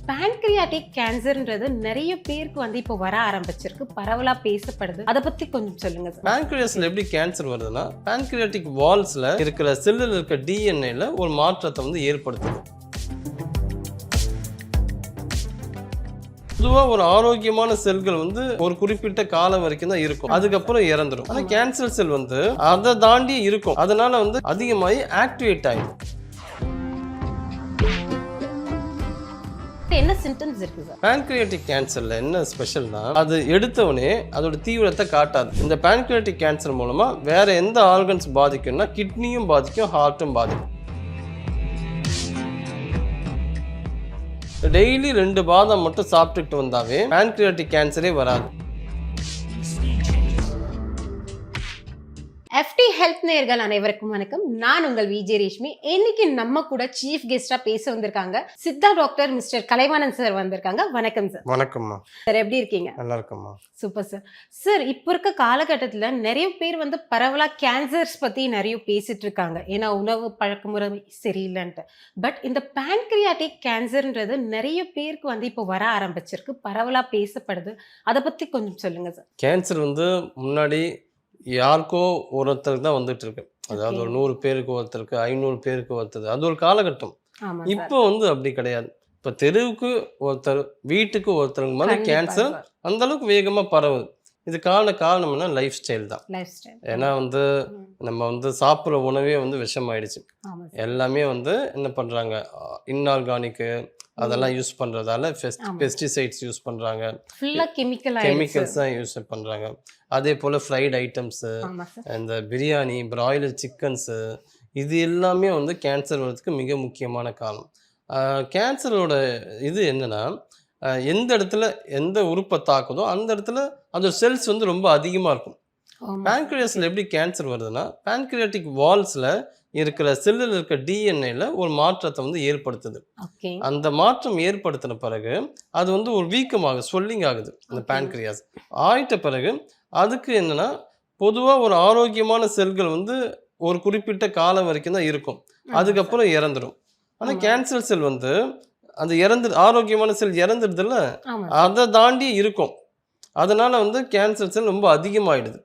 pancreatic கேன்சர்ன்றது நிறைய பேருக்கு வந்து இப்போ வர ஆரம்பிச்சிருக்கு, பரவலா பேசப்படுது. அதை பத்தி கொஞ்சம் சொல்லுங்க சார். pancreasல எப்படி கேன்சர் வருதுன்னா, pancreatic walls-ல இருக்கிற செல்லில் இருக்க DNA-ல ஒரு மாற்றத்தை வந்து ஏற்படுத்துது. பொதுவா ஒரு ஆரோக்கியமான செல்கள் வந்து ஒரு குறிப்பிட்ட காலம் வரைக்கும் தான் இருக்கும், அதுக்கப்புறம் இறந்துடும். ஆனா கேன்சர் செல் வந்து அதை தாண்டி இருக்கும், அதனால வந்து அதிகமாகி ஆக்டிவேட் ஆயிடும். என்ன சிம்டம்ஸ் இருக்கு சார்? pancreatic கேன்சர்ல என்ன ஸ்பெஷல்னா, அது எடுத்தவனே அதோட தீவிரத்தை காட்டாது. இந்த pancreatic கேன்சர் மூலமா வேற எந்த ஆர்கன்ஸ் பாதிக்கும்னா, கிட்னியும் பாதிக்கும், ஹார்ட்டும் பாதிக்கும். டெய்லி 2 பாதாம் மட்டும் சாப்பிட்டுட்டு வந்தாவே pancreatic கேன்சரே வராது. FT ஹெல்த் நேயர்கள் அனைவருக்கும் வணக்கம். நான் உங்கள் விஜே ரேஷ்மி. இன்னைக்கு நம்ம கூட சீஃப் கெஸ்டா பேச வந்திருக்காங்க Siddha doctor mister Kalaivanan sir வந்திருக்காங்க. வணக்கம் சார். வணக்கம்மா சார், எப்படி இருக்கீங்க? நல்லா இருக்கம்மா. Super sir. சார், இப்போ இருக்க காலகட்டத்தில் நிறைய பேர் வந்து பரவலா கேன்சர்ஸ் பத்தி நிறைய பேசிட்டு இருக்காங்க, ஏன்னா உணவு பழக்கமுறை சரியில்லைன்ட்டு. பட் இந்த pancreatic கேன்சர்ன்றது நிறைய பேருக்கு வந்து இப்போ வர ஆரம்பிச்சிருக்கு, பரவலா பேசப்படுது. அதை பத்தி கொஞ்சம் சொல்லுங்க சார். கேன்சர் வந்து முன்னாடி யாருக்கோ ஒருத்தருக்கு தான் வந்துட்டு இருக்கு, அதாவது ஒரு 100 பேருக்கு ஒருத்தருக்கு, 500 பேருக்கு ஒருத்தர், அது ஒரு காலகட்டம். ஆமா இப்போ வந்து அப்படி கிடையாது. இப்போ தெருவுக்கு ஒருத்தர், வீட்டுக்கு ஒருத்தருக்கு மாதிரி கேன்சர் அந்த அளவுக்கு வேகமா பரவுது. இதுக்கான காரணம் என்ன? லைஃப் ஸ்டைல் தான். Life style. ஏன்னா வந்து நம்ம வந்து சாப்பிட்ற உணவே வந்து விஷமாயிடுச்சு. ஆமா சார். எல்லாமே வந்து என்ன பண்றாங்க, இன்ஆர்கானிக்கு அதெல்லாம் யூஸ் பண்றதால பெஸ்டிசைட்ஸ் யூஸ் பண்றாங்க, ஃபுல்லா கெமிக்கல்ஸ் தான் யூஸ் பண்றாங்க. அதே போல ஃப்ரைட் ஐட்டம்ஸ், ஆமா சார். இந்த பிரியாணி, பிராய்லர் சிக்கன்ஸு, இது எல்லாமே வந்து கேன்சர் வர்றதுக்கு மிக முக்கியமான காரணம். கேன்சரோட இது என்னன்னா, எந்த இடத்துல எந்த உறுப்பை தாக்குதோ அந்த இடத்துல அதோட செல்ஸ் வந்து ரொம்ப அதிகமாக இருக்கும். pancreasல எப்படி கேன்சர் வருதுன்னா, pancreatic walls-ல இருக்கிற செல்லில் இருக்க DNA-ல ஒரு மாற்றத்தை வந்து ஏற்படுத்துது. அந்த மாற்றம் ஏற்படுத்தின பிறகு அது வந்து ஒரு வீக்கமாக ஸ்வெல்லிங் ஆகுது. அந்த pancreas ஆயிட்ட பிறகு அதுக்கு என்னன்னா, பொதுவாக ஒரு ஆரோக்கியமான செல்கள் வந்து ஒரு குறிப்பிட்ட காலம் வரைக்கும் தான் இருக்கும், அதுக்கப்புறம் இறந்துடும். ஆனால் கேன்சர் செல் வந்து அந்த ஆரோக்கியமான செல் இறந்துடுதுல்ல, அதை தாண்டி இருக்கும். அதனால வந்து கேன்சர் செல் ரொம்ப அதிகமாயிடுது,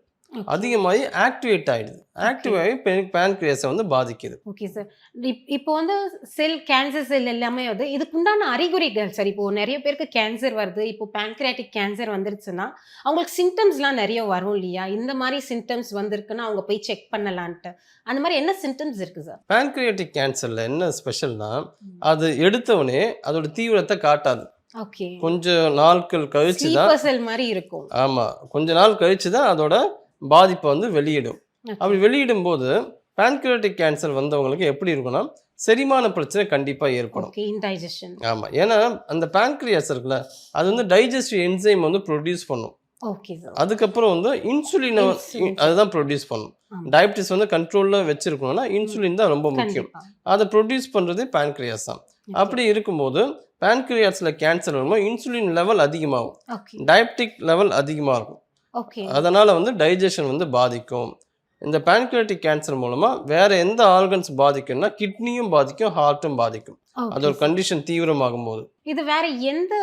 அதிகமாகி ஆக்டிவேட் ஆயிடுது. ஆக்டிவ் ஆகி pancreas-ஐ வந்து பாதிக்குது. Okay sir. இப்போ வந்து கேன்சர் செல் எல்லாமே வந்து இதுக்குண்டான அறிகுறிகள் சார். இப்போ நிறைய பேருக்கு கேன்சர் வருது, இப்போ pancreatic கேன்சர் வந்துருச்சுன்னா அவங்களுக்கு சிம்டம்ஸ்லாம் நிறைய வரும் இல்லையா? இந்த மாதிரி சிம்டம்ஸ் வந்திருக்குன்னா அவங்க போய் செக் பண்ணலான்ட்டு, அந்த மாதிரி என்ன சிம்டம்ஸ் இருக்கு சார்? pancreatic கேன்சர்ல என்ன ஸ்பெஷல்னா, அது எடுத்தவனே அதோட தீவிரத்தை காட்டாது. ஓகே. கொஞ்சம் நாட்கள் கழிச்சு தான் செல் மாதிரி இருக்கும். ஆமா, கொஞ்ச நாள் கழிச்சு தான் அதோட பாதிப்பை வந்து வெளியிடும். அப்படி வெளியிடும் போது pancreatic கேன்சர் வந்தவங்களுக்கு எப்படி இருக்குன்னா, செரிமான பிரச்சனை கண்டிப்பா ஏற்படும். ஆமா, ஏன்னா அந்த pancreas இருக்குல்ல, அது வந்து டைஜஸ்டிவ் என்சைம் வந்து ப்ரொடியூஸ் பண்ணும். அதுக்கப்புறம் வந்து இன்சுலின் அதுதான் ப்ரொடியூஸ் பண்ணும். டயபிட்டிஸ் வந்து கண்ட்ரோல்ல வச்சிருக்கணும்னா இன்சுலின் தான் ரொம்ப முக்கியம். அதை ப்ரொடியூஸ் பண்றது pancreas தான். அப்படி இருக்கும்போது pancreasல கேன்சர் வரும்போது இன்சுலின் லெவல் அதிகமாகும், டயபெட்டிக் லெவல் அதிகமாக இருக்கும். அதனால வந்து டைஜஷன் வந்து பாதிக்கும். இந்த pancreatic கேன்சர் மூலமா வேற எந்த ஆர்கன்ஸ் பாதிக்கும்னா, கிட்னியும் பாதிக்கும், ஹார்ட்டும் பாதிக்கும். அது ஒரு கண்டிஷன் தீவிரமாகும் போது. இது வேற எந்த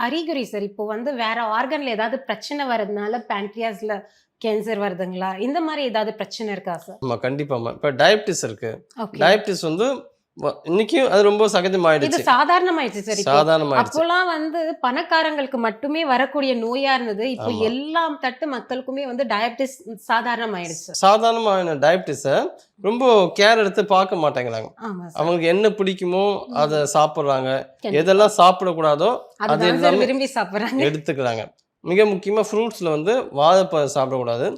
அறிகுறி சார்? இப்போ வந்து வேற ஆர்கன்ல ஏதாவது பிரச்சனை வரதுனால pancreasல கேன்சர் வருதுங்களா? இந்த மாதிரி ஏதாவது பிரச்சனை இருக்கா சார்? ஆமா, கண்டிப்பா. இப்ப டயபிட்டிஸ் இருக்கு. டயபிட்டிஸ் வந்து இன்னைக்கு அது ரொம்ப சகஜமாயிடுச்சு, சாதாரணமாயிடுச்சு சார். சாதாரணமாயிடுச்சு. அப்போலாம் வந்து பணக்காரங்களுக்கு மட்டுமே வரக்கூடிய நோயா இருந்தது, இப்போ எல்லா தட்டு மக்களுக்குமே வந்து டயபிட்டிஸ் சாதாரணமாயிடுச்சு. சாதாரணமான டயபிட்டிஸை ரொம்ப கேர் எடுத்து பார்க்க மாட்டேங்கிறாங்க. அவங்களுக்கு என்ன பிடிக்குமோ அதை சாப்பிட்றாங்க, எதெல்லாம் சாப்பிடக்கூடாதோ அது எல்லாமே விரும்பி சாப்பிட்றாங்க, எடுத்துக்கிறாங்க. மிக முக்கியமா ஃப்ரூட்ஸ்ல வந்து வாழைப்பழம் சாப்பிடக்கூடாது,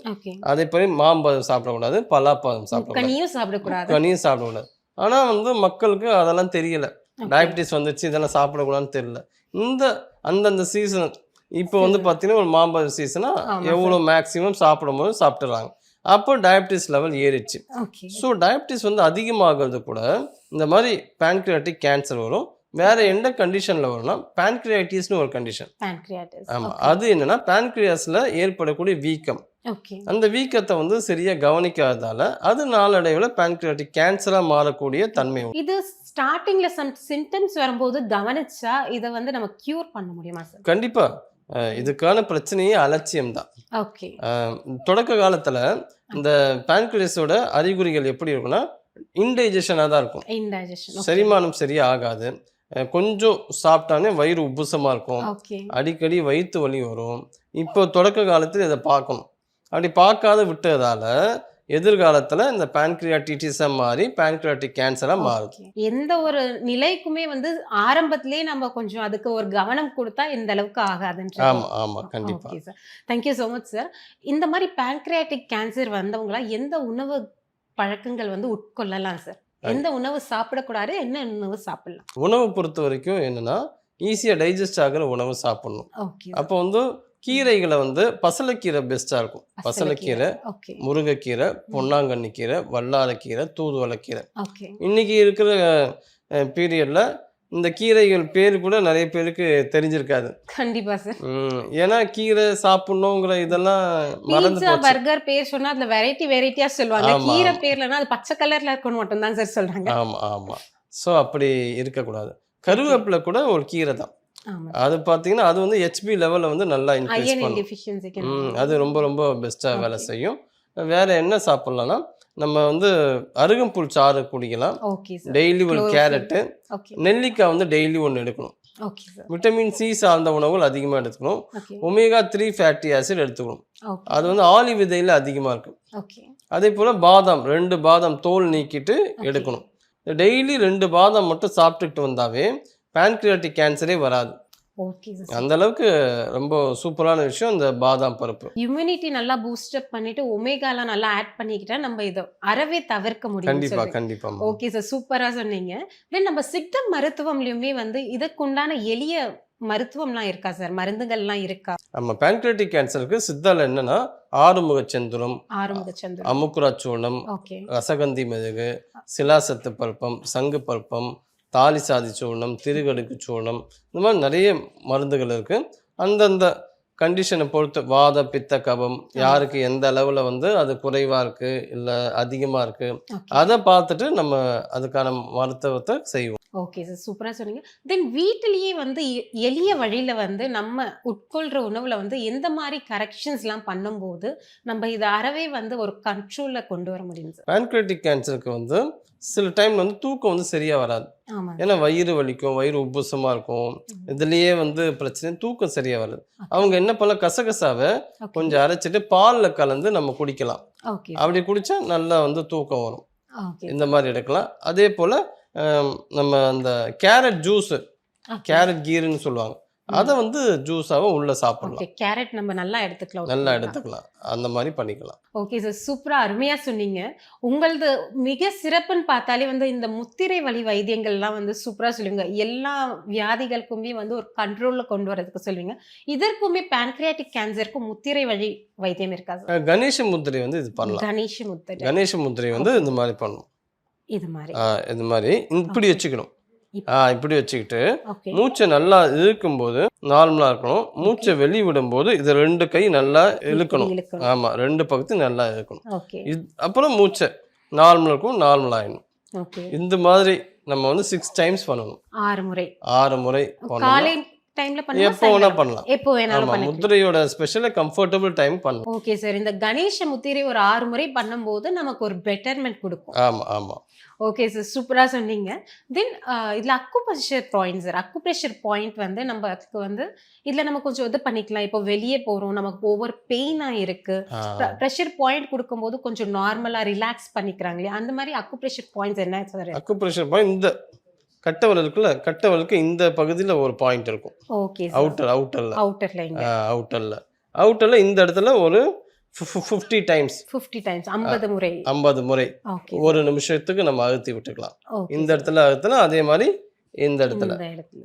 அதே போல மாம்பழம் சாப்பிடக்கூடாது, பலாப்பழம் சாப்பிடக்கூடாது, கனியும் சாப்பிடக்கூடாது. ஆனால் வந்து மக்களுக்கு அதெல்லாம் தெரியல. டயபிட்டிஸ் வந்துச்சு, இதெல்லாம் சாப்பிடக்கூடாதுன்னு தெரியல. அந்தந்த சீசன் இப்போ வந்து பார்த்தீங்கன்னா ஒரு மாம்பழ சீசனா எவ்வளோ மேக்ஸிமம் சாப்பிடும்போது சாப்பிட்டுறாங்க, அப்போ டயபிட்டிஸ் லெவல் ஏறிடுச்சு. ஸோ டயபிட்டிஸ் வந்து அதிகமாகிறது கூட இந்த மாதிரி pancreatic கேன்சர் வரும். வேற எந்த கண்டிஷன்ல வரும்னா, pancreatitis-னு ஒரு கண்டிஷன். ஆமா, அது என்னன்னா pancreasல ஏற்படக்கூடிய வீக்கம். அந்த வீக்கத்தை வந்து சரியா கவனிக்காததால அது நாளடைவில் pancreatic கேன்சரா மாறக்கூடிய தன்மை. இது ஸ்டார்ட்டிங்ல சம் சிம்டம்ஸ் வரும்போது கவனிச்சா இத வந்து நம்ம கியூர் பண்ண முடியுமா சார்? கண்டிப்பா. இதுக்கான பிரச்சனையே அலட்சியம் தான். ஓகே. தொடக்க காலத்துல இந்த பேன்கிரியாஸோட அறிகுறிகள் எப்படி இருக்கும்னா, இன்டைஜஷனா தான் இருக்கும். இன்டைஜஷன். ஓகே. செரிமானம் சரியா ஆகாது. கொஞ்சம் சாப்பிட்டாலே வயிறு உப்புசமா இருக்கும். ஓகே. அடிக்கடி வயித்து வலி வரும். இப்போ தொடக்க காலத்துல இத பார்க்கணும். அப்படி பார்க்காத விட்டதால, எதிர்காலத்துல இந்த பான்கிரியாட்டிட்டிஸா மாறி பான்கிரியாட்டிக் கேன்சரா மாறுது. ஓகே. எந்த ஒரு நிலைக்குமே வந்து ஆரம்பத்திலேயே நம்ம கொஞ்சம் அதுக்கு ஒரு கவனம் குடுத்தா இந்த அளவுக்கு ஆகாதுன்றது. ஆமா, ஆமா. கண்டிப்பா. Okay sir. Thank you so much sir. இந்த மாரி பான்கிரியாட்டிக் கேன்சர் வந்தவங்களா எந்த உணவு பழக்கங்கள் வந்து உட்கொள்ளலாம் சார்? எந்த உணவு சாப்பிடக்கூடாது? என்ன உணவு சாப்பிடலாம்? உணவு பொறுத்தவரைக்கும் என்னன்னா, ஈஸியா டைஜஸ்ட் ஆகுற உணவு சாப்பிடணும். ஓகே. அப்போ வந்து கீரைகள வந்து பசலைக்கீரை பெஸ்ட்டா இருக்கும். பசலைக்கீரை, ஓகே. முருங்கைக்கீரை, பொன்னாங்கண்ணி கீரை, வல்லாரைக்கீரை, தூதுவளைக்கீரை. ஓகே. இன்னைக்கு இருக்கிற பீரியட்ல இந்த கீரைகள் பேரு கூட நெறைய பேருக்கு தெரிஞ்சிருக்காது. கண்டிப்பா சார். ஏன்னா கீரை சாப்பிடணுங்கிற இதெல்லாம் மறந்து பீட்சா, போச்சு. பர்கர் பேர் சொன்னா அதுல வெரைட்டியா சொல்லுவாங்க. ஆமா, கீரை ஆமா. பேர்லனா அது பச்சை கலர்ல இருக்கணும் மட்டும் தான் சார் சொல்றாங்க. ஆமா, ஆமா. ஸோ அப்படி இருக்கக்கூடாது. கருவேப்பிலை கூட ஒரு கீரை தான். ஆமா. அது பார்த்தீங்கன்னா, அது வந்து ஹெச்பி லெவல வந்து நல்லா இன்க்ரீஸ் அயர்ன் பண்ணும். டெஃபிஷியன்சிக்கு. அது ரொம்ப ரொம்ப பெஸ்ட்டா வேலை ஓகே. செய்யும். வேற என்ன சாப்பிடலாம்னா, நம்ம வந்து அருகம்புல் சாறு குடிக்கலாம். Okay sir. டெய்லி ஒரு குளோரோஃபில். Carrot, okay. நெல்லிக்காய் வந்து டெய்லி ஒண்ணு எடுக்கணும். Okay sir. விட்டமின் சி சார்ந்த உணவுகள் அதிகமா எடுத்துக்கணும். ஓகே. ஒமேகா 3 ஃபேட்டி ஆசிட் எடுத்துக்கணும். ஓகே. அது வந்து ஆலிவ் விதையில அதிகமா இருக்கு. ஓகே. அதேபோல பாதாம் 2 பாதாம் தோல் நீக்கிட்டு ஓகே. எடுக்கணும். டெய்லி 2 பாதாம் மட்டும் சாப்பிட்டுட்டு வந்தாவே பான்கிரியாட்டிக் கேன்சரே வராது. Okay sir. அந்த அளவுக்கு ரொம்ப சூப்பரான விஷயம் இந்த பாதாம் பருப்பு. இம்யூனிட்டி நல்லா பூஸ்ட் அப் பண்ணிட்டு ஒமேகாலாம் நல்லா ஆட் பண்ணிக்கிட்டா நம்ம இத அறவே தவிர்க்க முடியும்னு கண்டிப்பா, சொல்றீங்க. கண்டிப்பாம்மா. Okay sir. சூப்பரா சொன்னீங்க. தென் நம்ம சித்த மருத்துவம்லயுமே வந்து இதுக்குண்டான எளிய மருத்துவம்லாம் இருக்கா சார்? மருந்துகள்லாம் இருக்கா? நம்ம பான்கிரியாட்டிக் கேன்சருக்கு சித்தால என்னன்னா, ஆறுமுக செந்துரம், ஆறுமுக சந்திரன். அமுக்குராச்சூர்ணம், ஓகே. ரசகந்தி மெழுகு, சிலாசத்து பருப்பம், சங்கு பருப்பம், தாலிசாதி சூர்ணம், திருகடுக்கு சூர்ணம், இந்த மாதிரி நிறைய மருந்துகள் இருக்கு. அந்தந்த கண்டிஷனை பொறுத்து வாத பித்த கபம் யாருக்கு எந்த அளவில் வந்து அது குறைவாக இருக்கு இல்லை அதிகமாக இருக்கு ஓகே. அதை பார்த்துட்டு நம்ம அதுக்கான மருத்துவத்தை செய்வோம். Okay sir. சூப்பரா சொன்னீங்க. தென் வீட்டிலேயே வந்து எளிய வழியில வந்து நம்ம உட்கொள்ற உணவுல வந்து எந்த மாதிரி கரெக்ஷன்ஸ்லாம் பண்ணும்போது நம்ம இத அறவே வந்து ஒரு கண்ட்ரோல்ல கொண்டு வர முடியும் சார்? பான்கிரியாட்டிக் கேன்சருக்கு வந்து சில டைம் வந்து தூக்கம் வந்து சரியா வராது. ஆமா. ஏன்னா வயிறு வலிக்கும், வயிறு உப்புசமா இருக்கும். இதுலயே வந்து பிரச்சனை, தூக்கம் சரியா வராது. ஓகே. அவங்க என்ன பண்ண கசகசாவை ஓகே. கொஞ்சம் அரைச்சிட்டு பால்ல கலந்து நம்ம குடிக்கலாம். ஓகே. அப்படி குடிச்சா நல்லா வந்து தூக்கம் வரும். ஓகே. இந்த மாதிரி எடுக்கலாம். அதே போல நம்ம அந்த கேரட் ஜூஸ், ஓகே. கேரட் கீருன்னு சொல்லுவாங்க, அதை வந்து ஜூஸாவை உள்ள சாப்பிடலாம். ஓகே. கேரட் நம்ம நல்லா எடுத்துக்கலாம். நல்லா எடுத்துக்கலாம். அந்த மாதிரி பண்ணிக்கலாம். Okay sir. சூப்பரா அருமையா சொன்னீங்க. உங்களது மிக சிறப்புன்னு பார்த்தாலே வந்து இந்த முத்திரை வலி வைத்தியங்கள்லாம் வந்து சூப்பரா சொல்லுவீங்க. எல்லா வியாதிகளுக்குமே வந்து ஒரு கண்ட்ரோல்ல கொண்டு வரதுக்கு சொல்லுவீங்க. இதற்குமே பான்கிரியாட்டிக் கேன்சருக்கு முத்திரை வழி வைத்தியம் இருக்கா சார்? கணேச முத்திரை வந்து இது பண்ணலாம். கணேஷ முத்திரை. கணேச முத்திரை வந்து இந்த மாதிரி பண்ணணும். இது மாதிரி. இது மாதிரி இப்படி ஓகே. வச்சுக்கணும். இப் இப்படி வச்சுக்கிட்டு ஓகே. மூச்சை நல்லா இழுக்கும்போது நார்மலா இருக்கணும். மூச்சை வெளி விடும்போது இது 2 கை நல்லா இழுக்கணும். இழுக்கணும். ஆமா, 2 பக்கத்தையும் நல்லா இழுக்கணும். ஓகே. அப்புறம் மூச்சை நார்மல் இருக்கும், நார்மல் ஆயிடும். ஓகே. இந்த மாதிரி நம்ம வந்து 6 டைம்ஸ் பண்ணணும். 6 முறை. 6 முறை பண்ணணும். காலை டைம்ல பண்ணுமா? எப்போ வேணா சாயங்காலம்? பண்ணலாம். எப்போ வேணாலும் ஆமா, பண்ணிக்கலாம். முத்திரையோட ஸ்பெஷலா கம்ஃபர்டபுள் டைம் பண்ணலாம். Okay sir. இந்த கணேச முத்திரை ஒரு 6 முறை பண்ணும்போது நமக்கு ஒரு பெட்டர்மென்ட் கொடுக்கும். ஆமா, ஆமா. Okay sir. சூப்பரா சொன்னீங்க. தென் இதுல acupressure point sir. Acupressure point வந்து நம்ம அதுக்கு வந்து இதுல நம்ம கொஞ்சம் இது பண்ணிக்கலாம். இப்போ வெளியே போறோம், நமக்கு ஓவர் பெயினா இருக்கு. ஆ, ப்ரெஷர் பாயிண்ட் கொடுக்கும்போது கொஞ்சம் நார்மலா ரிலாக்ஸ் பண்ணிக்கிறாங்க இல்லையா? அந்த மாதிரி அக்குப்ரெஷர் பாயிண்ட்ஸ் என்ன சார்? அக்குப்ரெஷர் பாயிண்ட் இந்த கட்டவரல் இருக்குல்ல, கட்டவரலுக்கு இந்த பகுதியில் ஒரு பாயிண்ட் இருக்கும். Okay sir. அவுட்டர்ல அவுட்டர்ல இங்க அவுட்டர்ல இந்த இடத்துல ஒரு 50 டைம்ஸ் 50 டைம்ஸ் 50 முறை. 50 முறை ஓகே. ஒரு நிமிஷத்துக்கு நம்ம அழுத்தி விட்டுக்கலாம். ஓகே. இந்த இடத்துல அழுத்தலாம், அதே மாதிரி இந்த இடத்துல இந்த இடத்துல.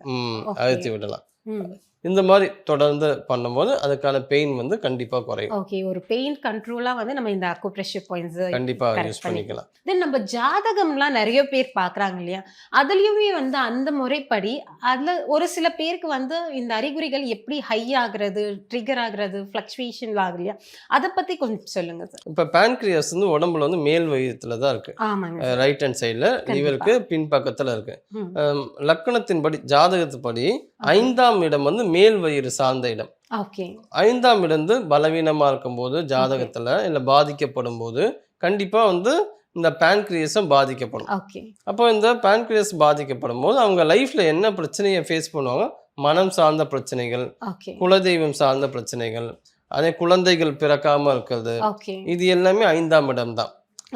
ஓகே. அழுத்தி விடலாம். ம். இந்த மாதிரி தொடர்ந்து பண்ணும்போது அதுக்கான பெயின் வந்து கண்டிப்பா குறையும். ஓகே. ஒரு பெயின் கண்ட்ரோலா வந்து நம்ம இந்த அக்குப்ரெஷர் பாயிண்ட்ஸ் கண்டிப்பா கரெக்ட் யூஸ் பண்ணிக்கலாம். பண்ணிக்கலாம். தென் நம்ம ஜாதகம்லாம் நெறைய பேர் பார்க்குறாங்க இல்லையா? அதுலயுமே வந்து அந்த முறைப்படி அதுல ஒரு சில பேருக்கு வந்து இந்த அறிகுறிகள் எப்படி ஹை ஆகுறது, ட்ரிகர் ஆகுறது, ஃப்ளக்சுவேஷன் ஆகுது இல்லையா? அத பத்தி கொஞ்சம் சொல்லுங்க சார். இப்ப பேன்கிரியாஸ் வந்து உடம்புல வந்து மேல் வயித்துல தான் இருக்கு. ஆமாங்க சார். ரைட் ஹேண்ட் சைடுல கண்டிப்பா. லிவருக்கு பின்பக்கத்துல இருக்கு. ம். லக்கணத்தின்படி ஜாதகத்துப்படி ஓகே. 5ஆம் இடம் வந்து மேல் வயிறு சார்ந்த இடம். ஓகே. 5ஆம் இடம் வந்து பலவீனமா இருக்கும்போது ஓகே. ஜாதகத்துல இல்ல பாதிக்கப்படும்போது கண்டிப்பா வந்து இந்த பேன்கிரியஸும் பாதிக்கப்படும். ஓகே. அப்போ இந்த பேன்கிரியஸ் பாதிக்கப்படும்போது அவங்க லைஃப்ல என்ன பிரச்சனையை ஃபேஸ் பண்ணுவாங்க? மனம் சார்ந்த பிரச்சனைகள், ஓகே. குலதெய்வம் சார்ந்த பிரச்சனைகள், அதே குழந்தைகள் பிறக்காம இருக்கிறது. ஓகே. இது எல்லாமே 5ஆம் இடம் தான்.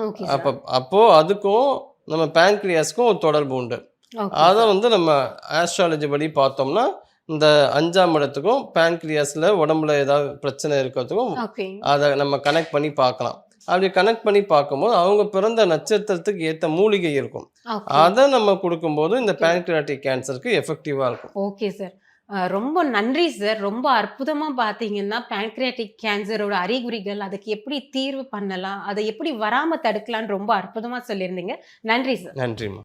ஓகே அப்ப சார். அப்போ அதுக்கும் நம்ம பேன்கிரியாஸ்க்கும் ஒரு தொடர்பு உண்டு. ஓகே அத சார். வந்து நம்ம ஆஸ்ட்ராலஜி படி பார்த்தோம்னா, இந்த 5ஆம் இடத்துக்கும் பேன்கிரியாஸ்ல உடம்புல ஏதாவது பிரச்சனை இருக்கிறதுக்கும் ஓகே. அத நம்ம கனெக்ட் பண்ணி பார்க்கலாம். அப்படி கனெக்ட் பண்ணி பார்க்கும்போது, அவங்க பிறந்த நட்சத்திரத்துக்கு ஏத்த மூலிகை இருக்கும். ஓகே. அத நம்ம குடுக்கும்போது இந்த ஓகே. பேன்கிரியாட்டிக் கேன்சருக்கு எஃபெக்டிவா இருக்கும். Okay sir. ரொம்ப நன்றி சார். ரொம்ப அற்புதமா பார்த்தீங்கன்னா, பேன்கிரியாட்டிக் கேன்சரோட அறிகுறிகள், அதுக்கு எப்படி தீர்வு பண்ணலாம், அத எப்படி வராம தடுக்கலாம்ன்னு ரொம்ப அற்புதமா சொல்லியிருந்தீங்க. நன்றி சார். நன்றிம்மா.